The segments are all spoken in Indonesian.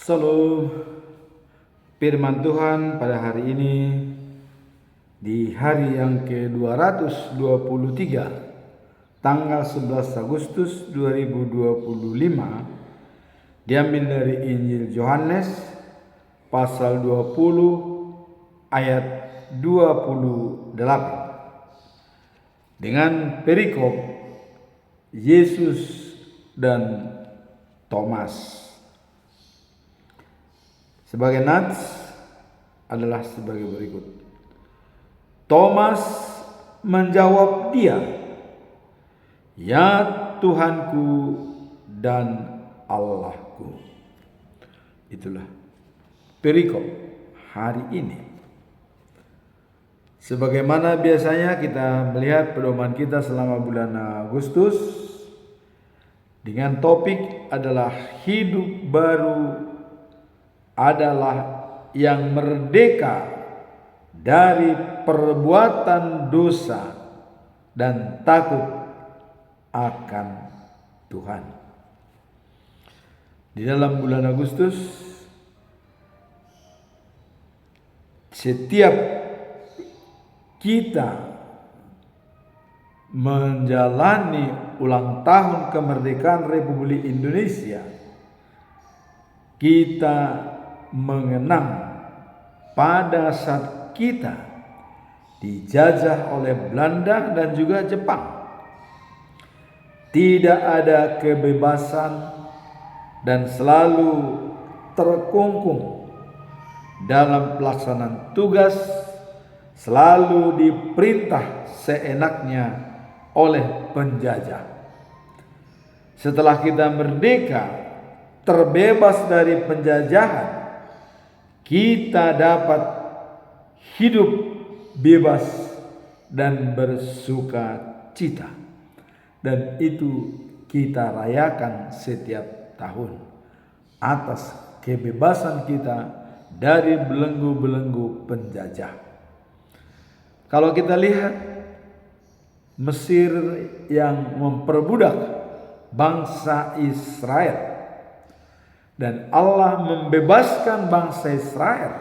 Shalom. Firman Tuhan pada hari ini di hari yang ke-223 tanggal 11 Agustus 2025 diambil dari Injil Yohanes pasal 20 ayat 28 dengan perikop Yesus dan Thomas. Sebagai nats adalah sebagai berikut. Thomas menjawab dia, "Ya Tuhanku dan Allahku." Itulah perikop hari ini. Sebagaimana biasanya kita melihat pedoman kita selama bulan Agustus dengan topik adalah hidup baru adalah yang merdeka dari perbuatan dosa dan takut akan Tuhan. Di dalam bulan Agustus, setiap kita menjalani ulang tahun kemerdekaan Republik Indonesia, kita mengenang pada saat kita dijajah oleh Belanda dan juga Jepang. Tidak ada kebebasan dan selalu terkungkung dalam pelaksanaan tugas, selalu diperintah seenaknya oleh penjajah. Setelah kita merdeka, terbebas dari penjajahan, kita dapat hidup bebas dan bersuka cita, dan itu kita rayakan setiap tahun atas kebebasan kita dari belenggu-belenggu penjajah. Kalau kita lihat Mesir yang memperbudak bangsa Israel, dan Allah membebaskan bangsa Israel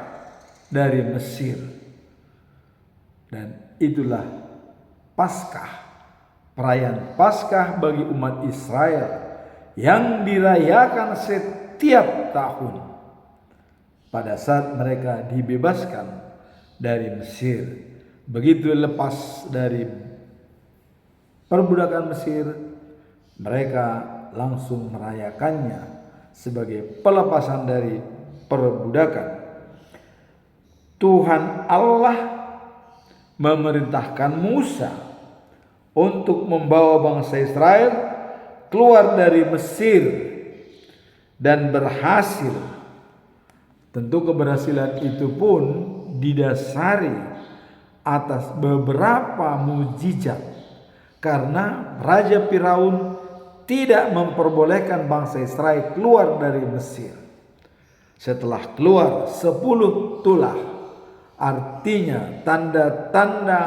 dari Mesir. Dan itulah Paskah, perayaan Paskah bagi umat Israel yang dirayakan setiap tahun pada saat mereka dibebaskan dari Mesir. Begitu lepas dari perbudakan Mesir, mereka langsung merayakannya sebagai pelepasan dari perbudakan. Tuhan Allah memerintahkan Musa untuk membawa bangsa Israel keluar dari Mesir dan berhasil. Tentu keberhasilan itu pun didasari atas beberapa mukjizat, karena Raja Firaun tidak memperbolehkan bangsa Israel keluar dari Mesir. Setelah keluar 10 tulah, artinya tanda-tanda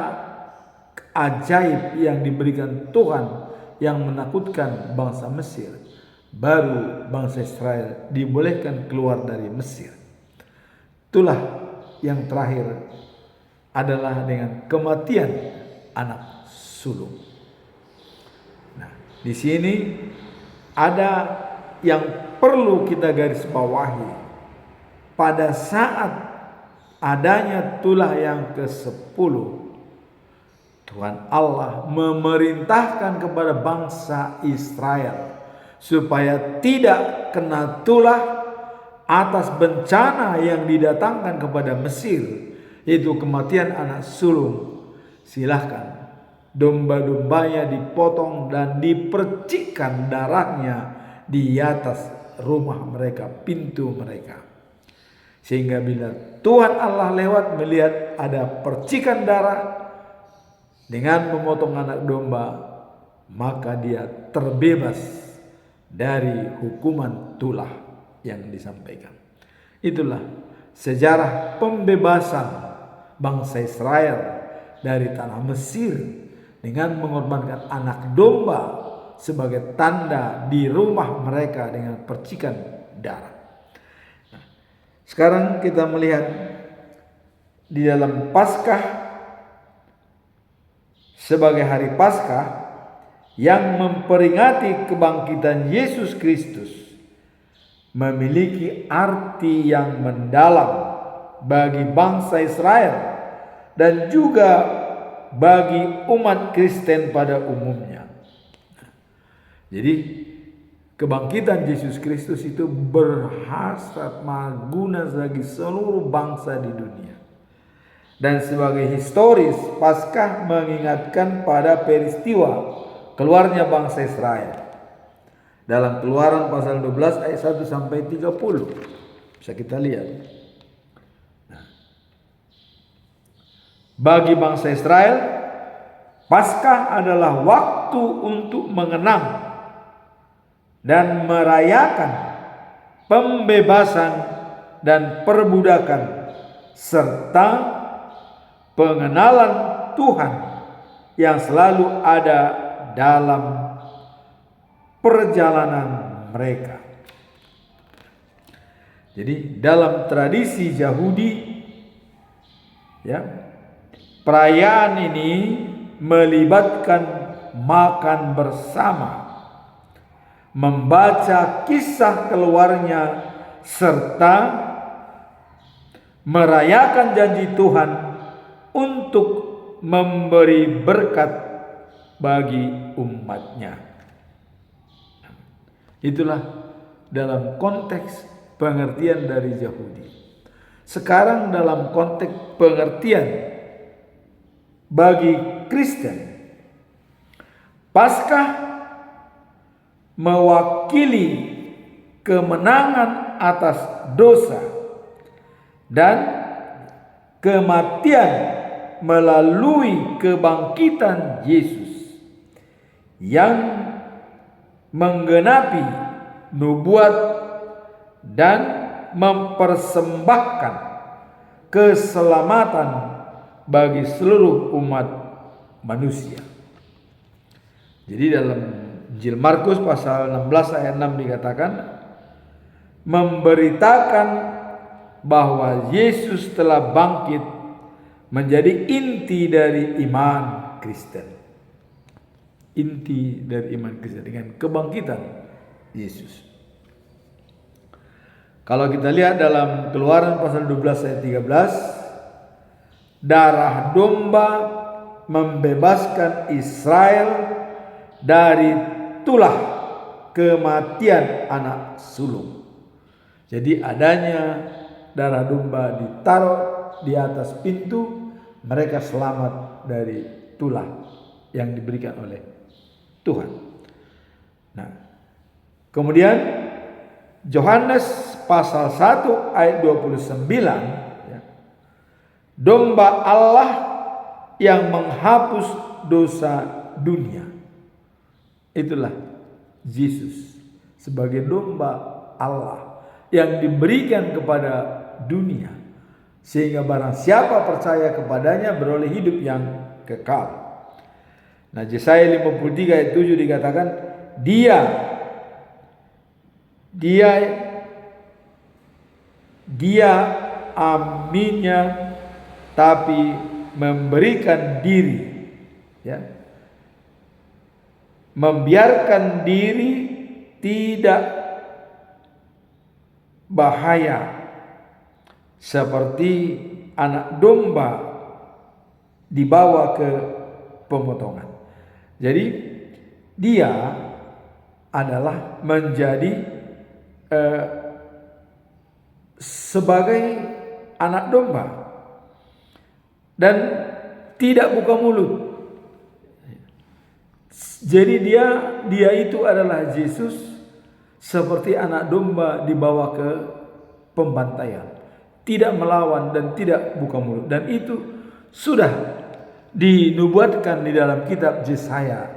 ajaib yang diberikan Tuhan yang menakutkan bangsa Mesir, baru bangsa Israel dibolehkan keluar dari Mesir. Itulah yang terakhir adalah dengan kematian anak sulung. Di sini ada yang perlu kita garis bawahi. Pada saat adanya tulah yang ke-10, Tuhan Allah memerintahkan kepada bangsa Israel supaya tidak kena tulah atas bencana yang didatangkan kepada Mesir, yaitu kematian anak sulung. Silahkan domba-dombanya dipotong dan dipercikkan darahnya di atas rumah mereka, pintu mereka. Sehingga bila Tuhan Allah lewat melihat ada percikan darah dengan memotong anak domba, maka dia terbebas dari hukuman tulah yang disampaikan. Itulah sejarah pembebasan bangsa Israel dari tanah Mesir dengan mengorbankan anak domba sebagai tanda di rumah mereka dengan percikan darah. Sekarang kita melihat di dalam Paskah sebagai hari Paskah yang memperingati kebangkitan Yesus Kristus memiliki arti yang mendalam bagi bangsa Israel dan juga bagi umat Kristen pada umumnya. Jadi kebangkitan Yesus Kristus itu berhasrat maguna bagi seluruh bangsa di dunia. Dan sebagai historis, Paskah mengingatkan pada peristiwa keluarnya bangsa Israel. Dalam Keluaran pasal 12 ayat 1 sampai 30. Bisa kita lihat. Bagi bangsa Israel, Paskah adalah waktu untuk mengenang dan merayakan pembebasan dan perbudakan serta pengenalan Tuhan yang selalu ada dalam perjalanan mereka. Jadi dalam tradisi Yahudi, perayaan ini melibatkan makan bersama, membaca kisah keluarnya, serta merayakan janji Tuhan untuk memberi berkat bagi umatnya. Itulah dalam konteks pengertian dari Yahudi. Sekarang dalam konteks pengertian bagi Kristen, Paskah mewakili kemenangan atas dosa dan kematian melalui kebangkitan Yesus yang menggenapi nubuat dan mempersembahkan keselamatan bagi seluruh umat manusia. Jadi dalam Injil Markus pasal 16 ayat 6 dikatakan, memberitakan bahwa Yesus telah bangkit menjadi inti dari iman Kristen. Inti dari iman Kristen dengan kebangkitan Yesus. Kalau kita lihat dalam Keluaran pasal 12 ayat 13, darah domba membebaskan Israel dari tulah kematian anak sulung. Jadi adanya darah domba ditaruh di atas pintu, mereka selamat dari tulah yang diberikan oleh Tuhan. Nah, kemudian Yohanes pasal 1 ayat 29, domba Allah yang menghapus dosa dunia. Itulah Yesus sebagai domba Allah yang diberikan kepada dunia, sehingga barang siapa percaya kepadanya beroleh hidup yang kekal. Nah, Yesaya 53 ayat 7 dikatakan, dia aminnya tapi memberikan diri, membiarkan diri tidak bahaya seperti anak domba dibawa ke pemotongan. Jadi dia adalah menjadi sebagai anak domba dan tidak buka mulut. Jadi dia itu adalah Yesus seperti anak domba dibawa ke pembantaian, tidak melawan dan tidak buka mulut. Dan itu sudah dinubuatkan di dalam kitab Yesaya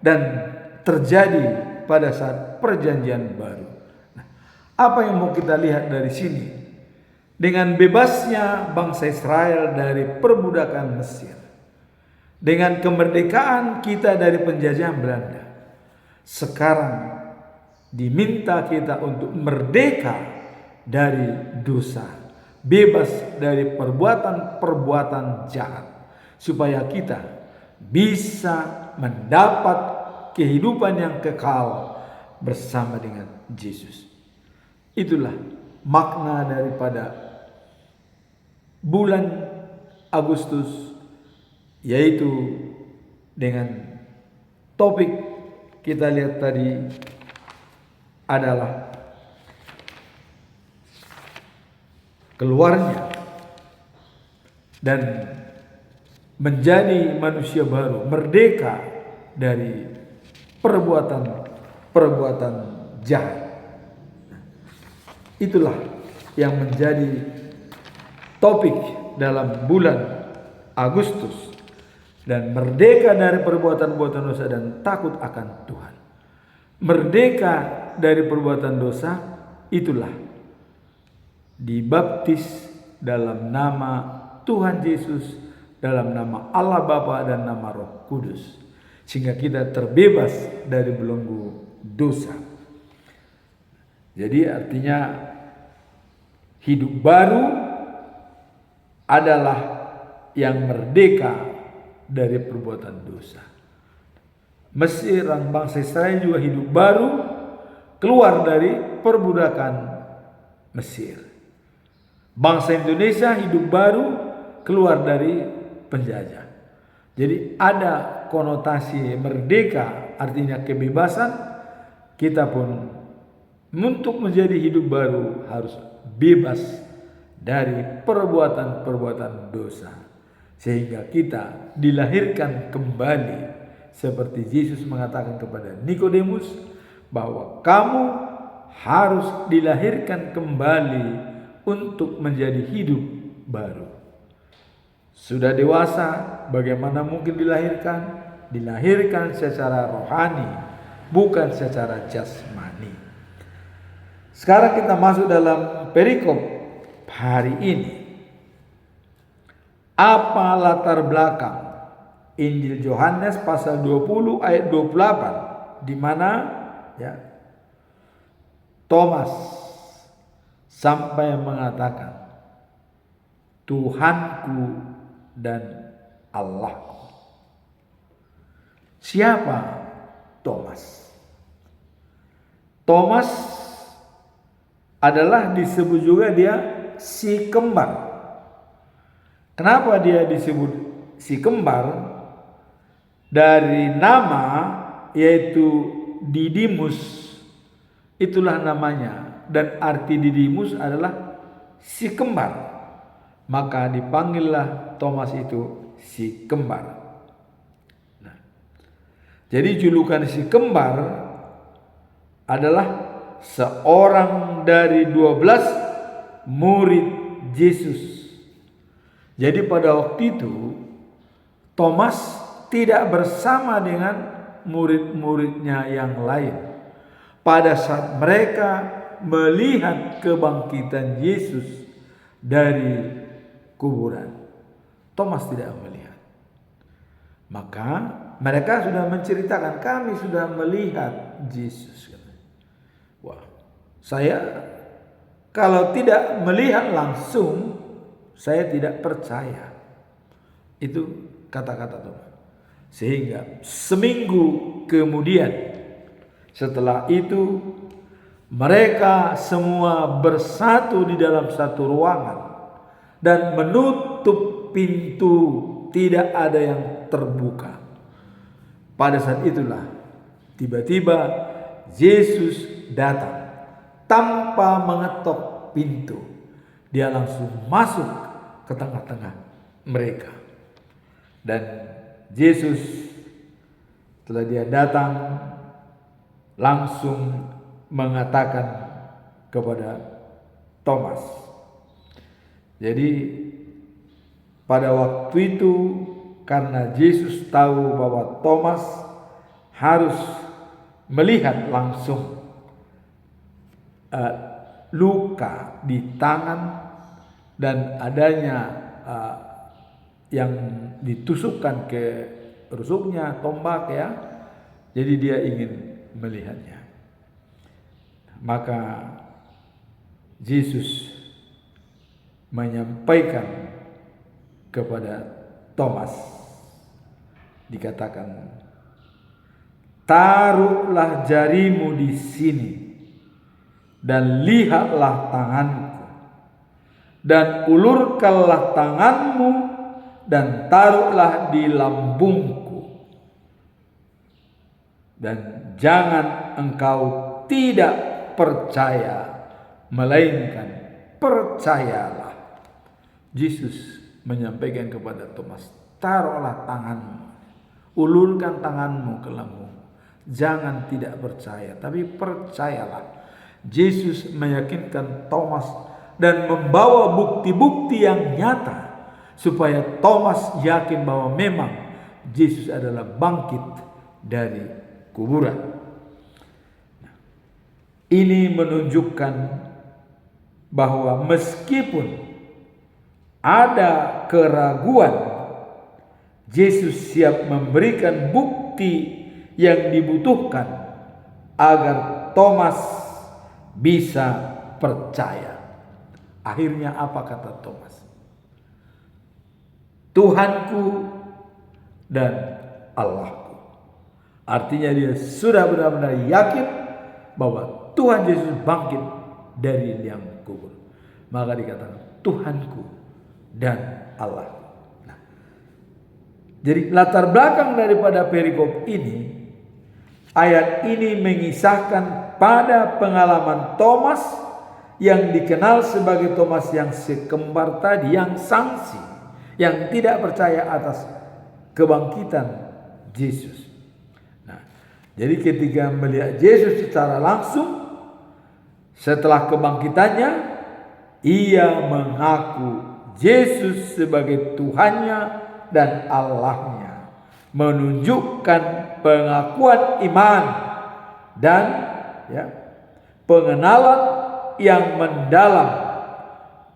dan terjadi pada saat perjanjian baru. Nah, apa yang mau kita lihat dari sini? Dengan bebasnya bangsa Israel dari perbudakan Mesir, dengan kemerdekaan kita dari penjajahan Belanda, sekarang diminta kita untuk merdeka dari dosa, bebas dari perbuatan-perbuatan jahat, supaya kita bisa mendapat kehidupan yang kekal bersama dengan Yesus. Itulah makna daripada bulan Agustus, yaitu dengan topik kita lihat tadi adalah keluarnya dan menjadi manusia baru, merdeka dari perbuatan-perbuatan jahat. Itulah yang menjadi topik dalam bulan Agustus, dan merdeka dari perbuatan-perbuatan dosa dan takut akan Tuhan. Merdeka dari perbuatan dosa, itulah dibaptis dalam nama Tuhan Yesus, dalam nama Allah Bapa dan nama Roh Kudus, sehingga kita terbebas dari belenggu dosa. Jadi artinya hidup baru adalah yang merdeka dari perbuatan dosa. Mesir, bangsa Israel juga hidup baru, keluar dari perbudakan Mesir. Bangsa Indonesia hidup baru, keluar dari penjajah. Jadi ada konotasi merdeka, artinya kebebasan. Kita pun untuk menjadi hidup baru harus bebas dari perbuatan-perbuatan dosa, sehingga kita dilahirkan kembali, seperti Yesus mengatakan kepada Nikodemus bahwa kamu harus dilahirkan kembali untuk menjadi hidup baru. Sudah dewasa, bagaimana mungkin dilahirkan? Dilahirkan secara rohani, bukan secara jasmani. Sekarang kita masuk dalam perikop hari ini. Apa latar belakang Injil Yohanes pasal 20 ayat 28, di mana ya Thomas sampai mengatakan Tuhanku dan Allahku. Siapa Thomas? Thomas adalah disebut juga dia si kembar. Kenapa dia disebut si kembar? Dari nama yaitu Didimus, itulah namanya, dan arti Didimus adalah si kembar. Maka dipanggillah Thomas itu si kembar. Nah, jadi julukan si kembar adalah seorang dari 12 murid Yesus. Jadi pada waktu itu Thomas tidak bersama dengan murid-muridnya yang lain. Pada saat mereka melihat kebangkitan Yesus dari kuburan, Thomas tidak melihat. Maka mereka sudah menceritakan, kami sudah melihat Yesus. Wah, saya kalau tidak melihat langsung, saya tidak percaya. Itu kata-kata Thomas. Sehingga seminggu kemudian, setelah itu mereka semua bersatu di dalam satu ruangan dan menutup pintu, tidak ada yang terbuka. Pada saat itulah tiba-tiba Yesus datang tanpa mengetok pintu. Dia langsung masuk ke tengah-tengah mereka. Dan Yesus setelah dia datang langsung mengatakan kepada Thomas. Jadi pada waktu itu, karena Yesus tahu bahwa Thomas harus melihat langsung luka di tangan dan adanya yang ditusukkan ke rusuknya tombak ya, jadi dia ingin melihatnya. Maka Yesus menyampaikan kepada Thomas, dikatakan, taruhlah jarimu di sini dan lihatlah tanganku, dan ulurkanlah tanganmu dan taruhlah di lambungku, dan jangan engkau tidak percaya, melainkan percayalah. Yesus menyampaikan kepada Thomas, taruhlah tanganmu, ulurkan tanganmu ke lambung. Jangan tidak percaya, tapi percayalah. Yesus meyakinkan Thomas dan membawa bukti-bukti yang nyata supaya Thomas yakin bahwa memang Yesus adalah bangkit dari kuburan. Ini menunjukkan bahwa meskipun ada keraguan, Yesus siap memberikan bukti yang dibutuhkan agar Thomas bisa percaya. Akhirnya apa kata Thomas? Tuhanku dan Allahku. Artinya dia sudah benar-benar yakin bahwa Tuhan Yesus bangkit dari liang kubur. Maka dikatakan Tuhanku dan Allahku. Nah, jadi latar belakang daripada perikop ini, ayat ini mengisahkan pada pengalaman Thomas yang dikenal sebagai Thomas yang sekembar tadi, yang sangsi, yang tidak percaya atas kebangkitan Yesus. Nah, jadi ketika melihat Yesus secara langsung setelah kebangkitannya, ia mengaku Yesus sebagai Tuhannya dan Allahnya, menunjukkan pengakuan iman dan pengenalan yang mendalam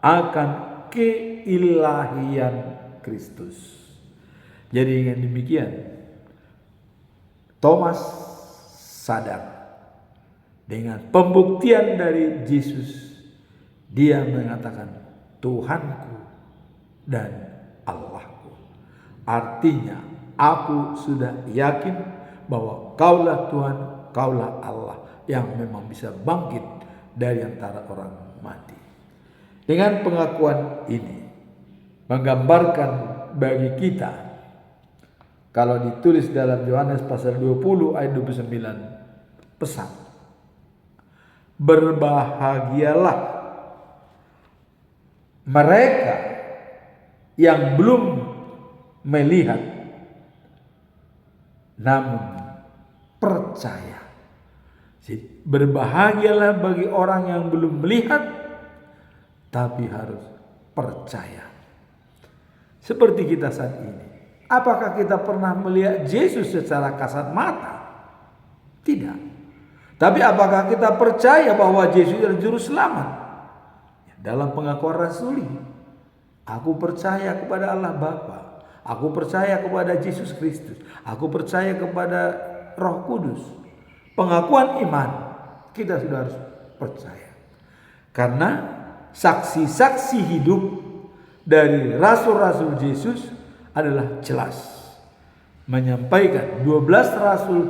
akan keilahian Kristus. Jadi dengan demikian Thomas sadar dengan pembuktian dari Yesus, dia mengatakan Tuhanku dan Allahku. Artinya aku sudah yakin bahwa Kaulah Tuhan, Kaulah Allah yang memang bisa bangkit dari antara orang mati. Dengan pengakuan ini menggambarkan bagi kita, kalau ditulis dalam Yohanes pasal 20 ayat 29, pesan, berbahagialah mereka yang belum melihat namun percaya. Jadi, berbahagialah bagi orang yang belum melihat tapi harus percaya. Seperti kita saat ini. Apakah kita pernah melihat Yesus secara kasat mata? Tidak. Tapi apakah kita percaya bahwa Yesus adalah juru selamat? Dalam pengakuan rasuli, aku percaya kepada Allah Bapa. Aku percaya kepada Yesus Kristus. Aku percaya kepada Roh Kudus. Pengakuan iman, kita sudah harus percaya. Karena saksi-saksi hidup dari rasul-rasul Yesus adalah jelas. Menyampaikan 12 rasul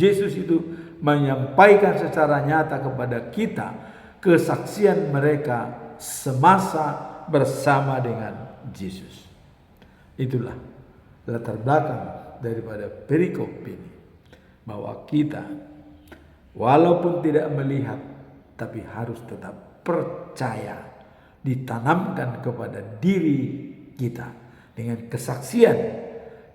Yesus itu menyampaikan secara nyata kepada kita kesaksian mereka semasa bersama dengan Yesus. Itulah latar belakang daripada perikop ini, bahwa kita walaupun tidak melihat tapi harus tetap percaya, ditanamkan kepada diri kita dengan kesaksian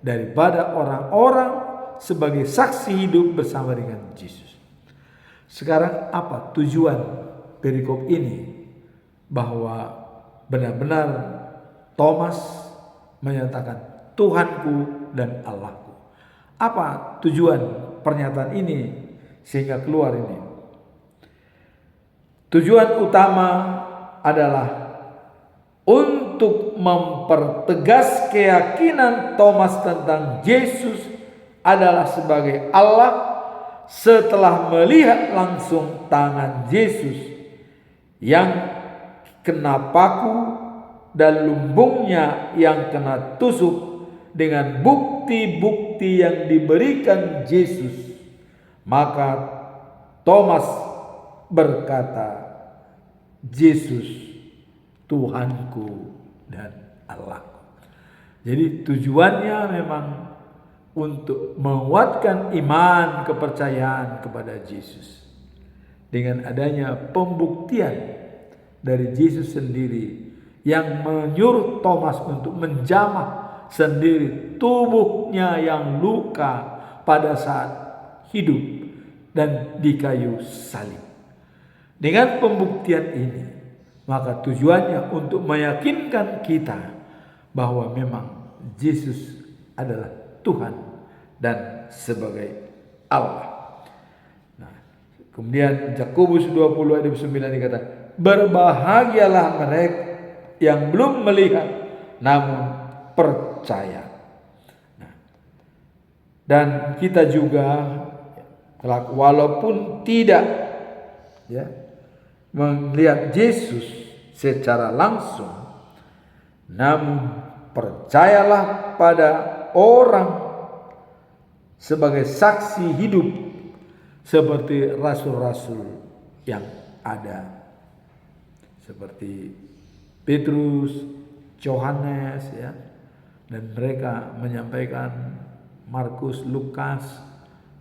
daripada orang-orang sebagai saksi hidup bersama dengan Yesus. Sekarang apa tujuan perikop ini? Bahwa benar-benar Thomas menyatakan Tuhanku dan Allahku. Apa tujuan pernyataan ini sehingga keluar ini? Tujuan utama adalah untuk mempertegas keyakinan Thomas tentang Yesus adalah sebagai Allah setelah melihat langsung tangan Yesus yang kena paku dan lumbungnya yang kena tusuk dengan bukti-bukti yang diberikan Yesus. Maka Thomas berkata, Yesus Tuhanku dan Allahku. Jadi tujuannya memang untuk menguatkan iman kepercayaan kepada Yesus. Dengan adanya pembuktian dari Yesus sendiri yang menyuruh Thomas untuk menjamah sendiri tubuhnya yang luka pada saat hidup dan di kayu salib. Dengan pembuktian ini, maka tujuannya untuk meyakinkan kita bahwa memang Yesus adalah Tuhan dan sebagai Allah. Nah, kemudian Yakobus 20 ayat 9 dikata, berbahagialah mereka yang belum melihat namun percaya. Nah, dan kita juga walaupun tidak melihat Yesus secara langsung, namun percayalah pada orang sebagai saksi hidup seperti rasul-rasul yang ada, seperti Petrus, Yohanes, dan mereka menyampaikan, Markus, Lukas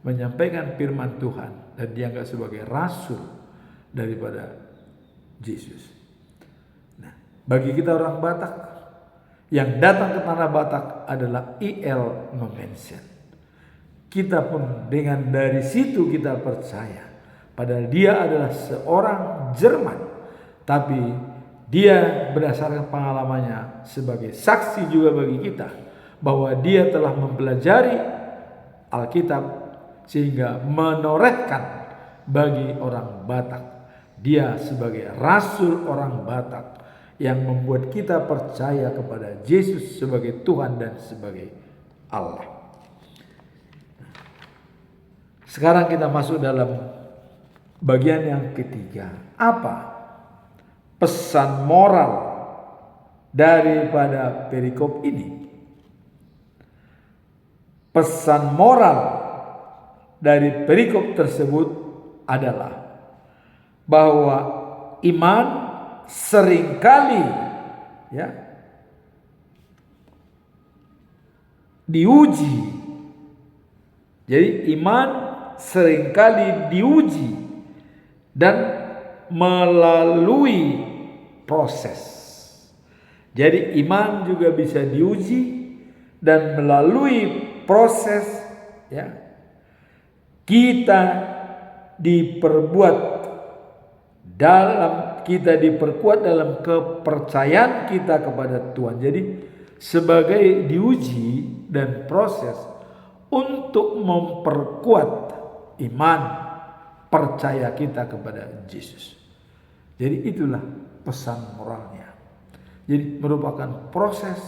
menyampaikan firman Tuhan dan dianggap sebagai rasul daripada Yesus. Nah, bagi kita orang Batak, yang datang ke tanah Batak adalah I.L. Momensen. Kita pun dengan dari situ kita percaya, padahal dia adalah seorang Jerman, tapi dia berdasarkan pengalamannya sebagai saksi juga bagi kita bahwa dia telah mempelajari Alkitab sehingga menorehkan bagi orang Batak. Dia sebagai rasul orang Batak yang membuat kita percaya kepada Yesus sebagai Tuhan dan sebagai Allah. Sekarang kita masuk dalam bagian yang ketiga. Apa pesan moral daripada perikop ini? Pesan moral dari perikop tersebut adalah bahwa iman seringkali diuji. Jadi iman seringkali diuji dan melalui proses. Jadi iman juga bisa diuji dan melalui proses, kita diperkuat dalam kepercayaan kita kepada Tuhan. Jadi sebagai diuji dan proses untuk memperkuat iman percaya kita kepada Yesus. Jadi itulah pesan moralnya. Jadi merupakan proses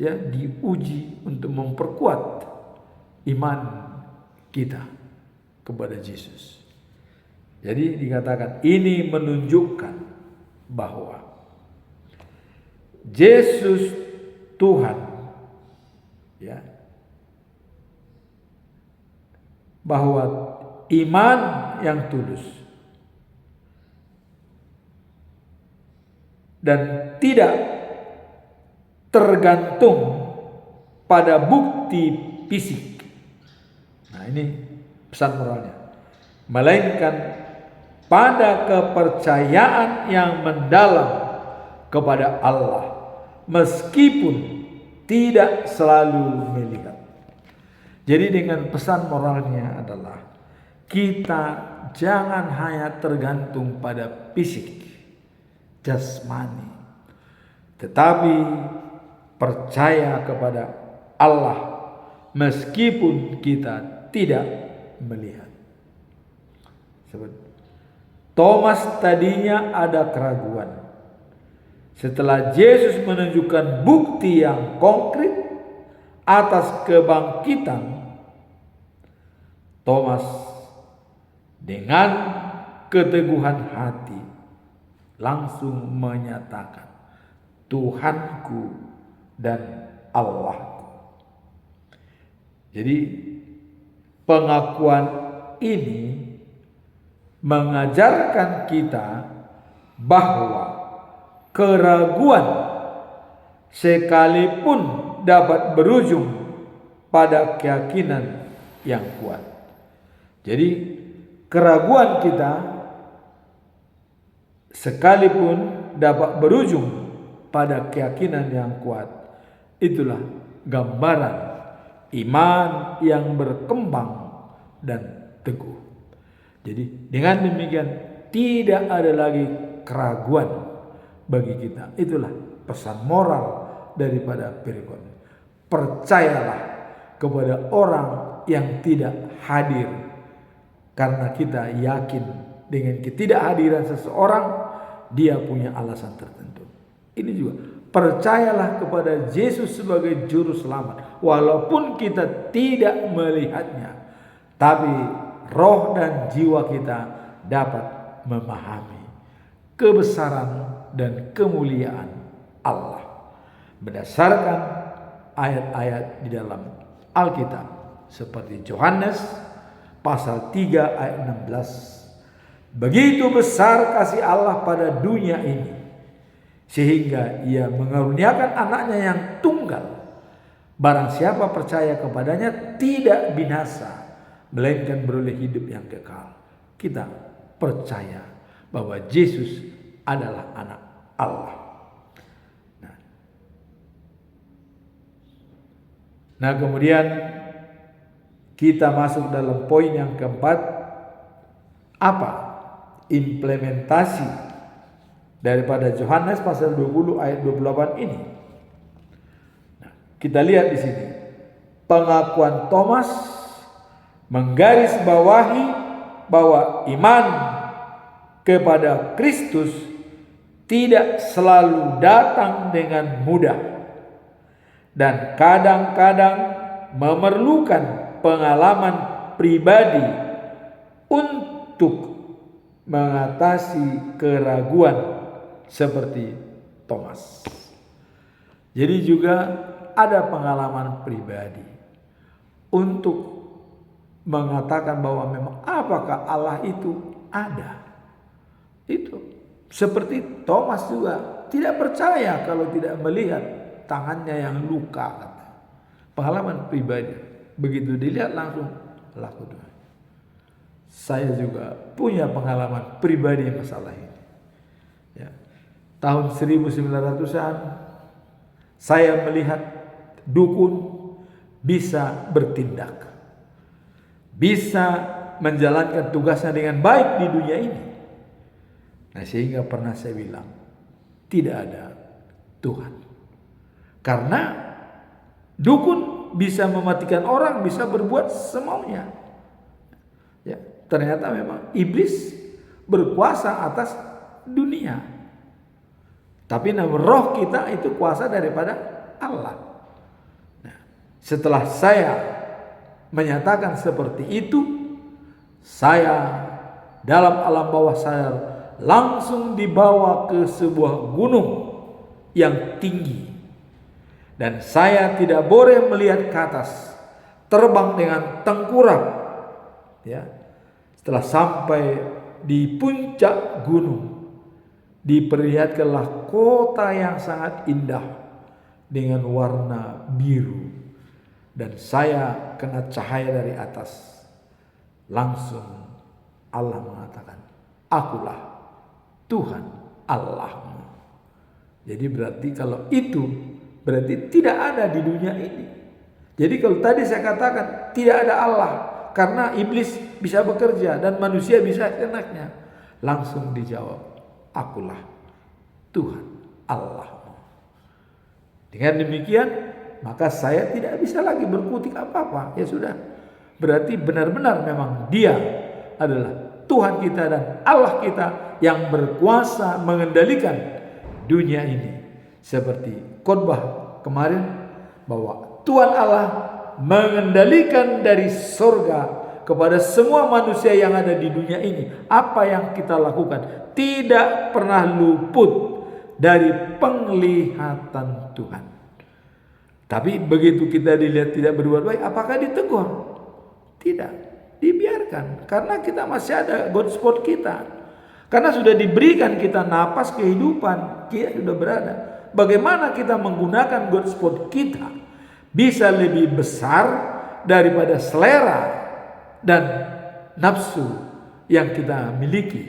diuji untuk memperkuat iman kita kepada Yesus. Jadi dikatakan ini menunjukkan bahwa Yesus Tuhan, bahwa iman yang tulus dan tidak tergantung pada bukti fisik. Nah, ini pesan moralnya. Melainkan pada kepercayaan yang mendalam kepada Allah, meskipun tidak selalu melihat. Jadi dengan pesan moralnya adalah kita jangan hanya tergantung pada fisik, jasmani, tetapi percaya kepada Allah meskipun kita tidak melihat. Thomas tadinya ada keraguan. Setelah Yesus menunjukkan bukti yang konkret atas kebangkitan, Thomas dengan keteguhan hati langsung menyatakan, Tuhanku dan Allahku. Jadi pengakuan ini mengajarkan kita bahwa keraguan sekalipun dapat berujung pada keyakinan yang kuat. Jadi keraguan kita sekalipun dapat berujung pada keyakinan yang kuat. Itulah gambaran iman yang berkembang dan teguh. Jadi dengan demikian tidak ada lagi keraguan bagi kita. Itulah pesan moral daripada perikop. Percayalah kepada orang yang tidak hadir, karena kita yakin dengan ketidakhadiran seseorang dia punya alasan tertentu. Ini juga percayalah kepada Yesus sebagai juru selamat walaupun kita tidak melihatnya, tapi roh dan jiwa kita dapat memahami kebesaran dan kemuliaan Allah berdasarkan ayat-ayat di dalam Alkitab seperti Yohanes pasal 3 ayat 16. Begitu besar kasih Allah pada dunia ini sehingga ia mengaruniakan anaknya yang tunggal, barang siapa percaya kepadanya tidak binasa melainkan beroleh hidup yang kekal. Kita percaya bahwa Yesus adalah anak Allah. Nah, kemudian kita masuk dalam poin yang keempat. Apa implementasi daripada Yohanes pasal 20 ayat 28 ini? Nah, kita lihat di sini pengakuan Thomas menggarisbawahi bahwa iman kepada Kristus tidak selalu datang dengan mudah dan kadang-kadang memerlukan pengalaman pribadi untuk mengatasi keraguan seperti Thomas. Jadi juga ada pengalaman pribadi untuk mengatakan bahwa memang apakah Allah itu ada. Itu seperti Thomas juga tidak percaya kalau tidak melihat tangannya yang luka. Pengalaman pribadi. Begitu dilihat langsung laku Tuhan. Saya juga punya pengalaman pribadi masalah ini. Ya. Tahun 1900-an saya melihat dukun bisa bertindak, bisa menjalankan tugasnya dengan baik di dunia ini. Nah, sehingga pernah saya bilang tidak ada Tuhan, karena dukun bisa mematikan orang, bisa berbuat semaunya. Ya, ternyata memang iblis berkuasa atas dunia, tapi namun roh kita itu kuasa daripada Allah. Nah, setelah saya menyatakan seperti itu, saya dalam alam bawah sadar langsung dibawa ke sebuah gunung yang tinggi, dan saya tidak boleh melihat ke atas, terbang dengan tengkurap. Ya, setelah sampai di puncak gunung, diperlihatkanlah kota yang sangat indah dengan warna biru, dan saya kena cahaya dari atas. Langsung Allah mengatakan, akulah Tuhan Allahmu. Jadi berarti kalau itu berarti tidak ada di dunia ini. Jadi kalau tadi saya katakan tidak ada Allah karena iblis bisa bekerja dan manusia bisa enaknya, langsung dijawab, akulah Tuhan Allahmu. Dengan demikian maka saya tidak bisa lagi berkutik apa-apa. Ya sudah, berarti benar-benar memang Dia adalah Tuhan kita dan Allah kita yang berkuasa mengendalikan dunia ini. Seperti khotbah kemarin bahwa Tuhan Allah mengendalikan dari surga kepada semua manusia yang ada di dunia ini, apa yang kita lakukan tidak pernah luput dari penglihatan Tuhan. Tapi begitu kita dilihat tidak berbuat baik, apakah ditegur? Tidak, dibiarkan. Karena kita masih ada God spot kita. Karena sudah diberikan kita napas kehidupan, kita sudah berada. Bagaimana kita menggunakan God spot kita bisa lebih besar daripada selera dan nafsu yang kita miliki,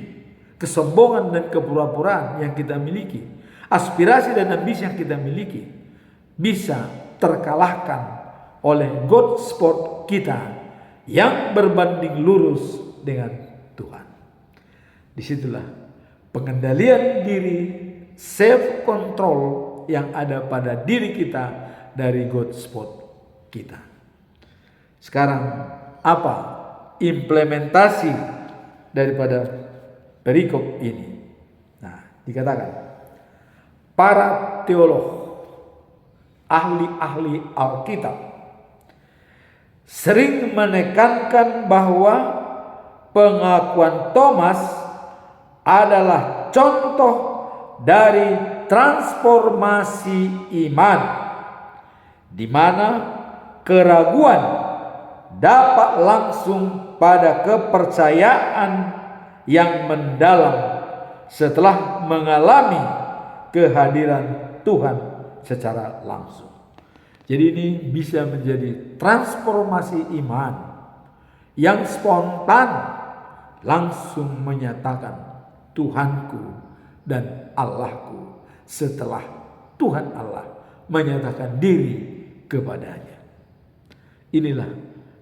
kesombongan dan kepura-puraan yang kita miliki, aspirasi dan ambisi yang kita miliki bisa terkalahkan oleh God spot kita yang berbanding lurus dengan Tuhan. Disitulah pengendalian diri, self control yang ada pada diri kita dari God spot kita. Sekarang apa implementasi daripada perikop ini? Nah, dikatakan para teolog, ahli-ahli Alkitab sering menekankan bahwa pengakuan Thomas adalah contoh dari transformasi iman, di mana keraguan dapat langsung pada kepercayaan yang mendalam setelah mengalami kehadiran Tuhan secara langsung. Jadi ini bisa menjadi transformasi iman yang spontan, langsung menyatakan Tuhanku dan Allahku setelah Tuhan Allah menyatakan diri kepadanya. Inilah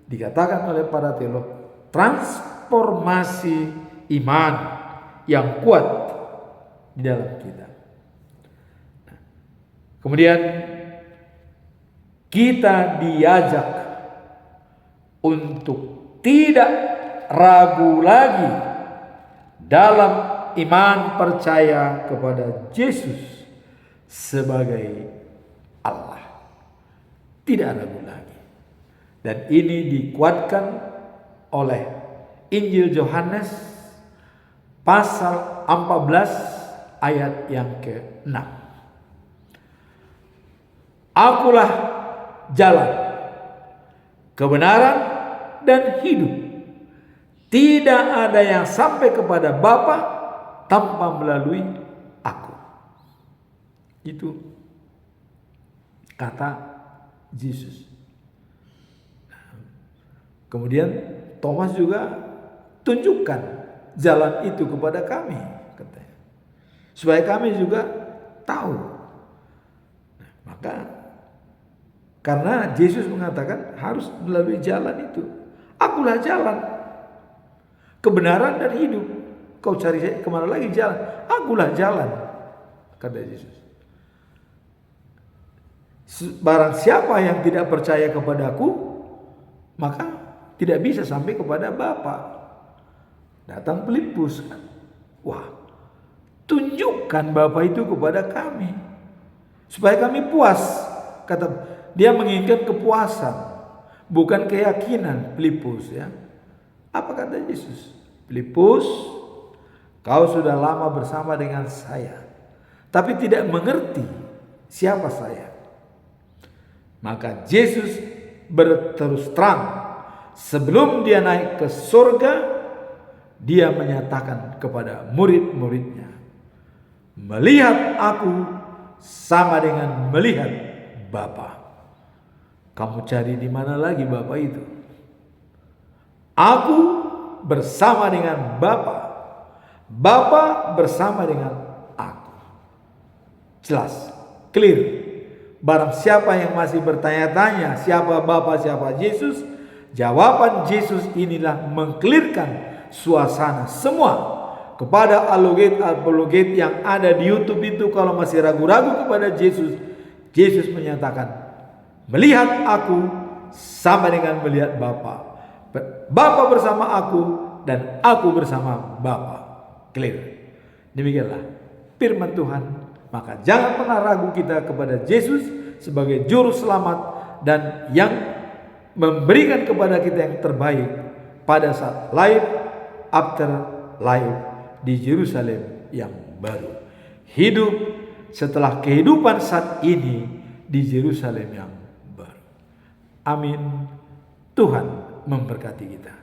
dikatakan oleh para teolog transformasi iman yang kuat di dalam kita. Kemudian kita diajak untuk tidak ragu lagi dalam iman percaya kepada Yesus sebagai Allah. Tidak ragu lagi. Dan ini dikuatkan oleh Injil Yohanes pasal 14 ayat yang ke-6. Akulah jalan, kebenaran, dan hidup. Tidak ada yang sampai kepada Bapa tanpa melalui aku. Itu kata Yesus. Kemudian Thomas juga tunjukkan jalan itu kepada kami, katanya, supaya kami juga tahu. Maka karena Yesus mengatakan harus melalui jalan itu. Akulah jalan, kebenaran dan hidup. Kau cari kemana lagi jalan? Akulah jalan, kata Yesus. Barang siapa yang tidak percaya kepadaku, maka tidak bisa sampai kepada Bapa. Datang Filipus kan. Wah, tunjukkan Bapa itu kepada kami, supaya kami puas. Kata dia menginginkan kepuasan, bukan keyakinan. Filipus, ya. Apa kata Yesus? Filipus, kau sudah lama bersama dengan saya, tapi tidak mengerti siapa saya. Maka Yesus berterus terang, sebelum dia naik ke surga, dia menyatakan kepada murid-muridnya, melihat aku sama dengan melihat Bapa. Kamu cari di mana lagi Bapa itu? Aku bersama dengan Bapa, Bapa bersama dengan aku. Jelas, clear. Barang siapa yang masih bertanya-tanya siapa Bapa, siapa Yesus, jawaban Yesus inilah mengklirkan suasana semua. Kepada apologet yang ada di YouTube itu, kalau masih ragu-ragu kepada Yesus, Yesus menyatakan, melihat aku sama dengan melihat Bapa. Bapa bersama aku dan aku bersama Bapa. Clear. Demikianlah firman Tuhan. Maka jangan pernah ragu kita kepada Yesus sebagai juru selamat dan yang memberikan kepada kita yang terbaik pada saat life after life di Yerusalem yang baru. Hidup setelah kehidupan saat ini di Yerusalem yang baru. Amin. Tuhan memberkati kita.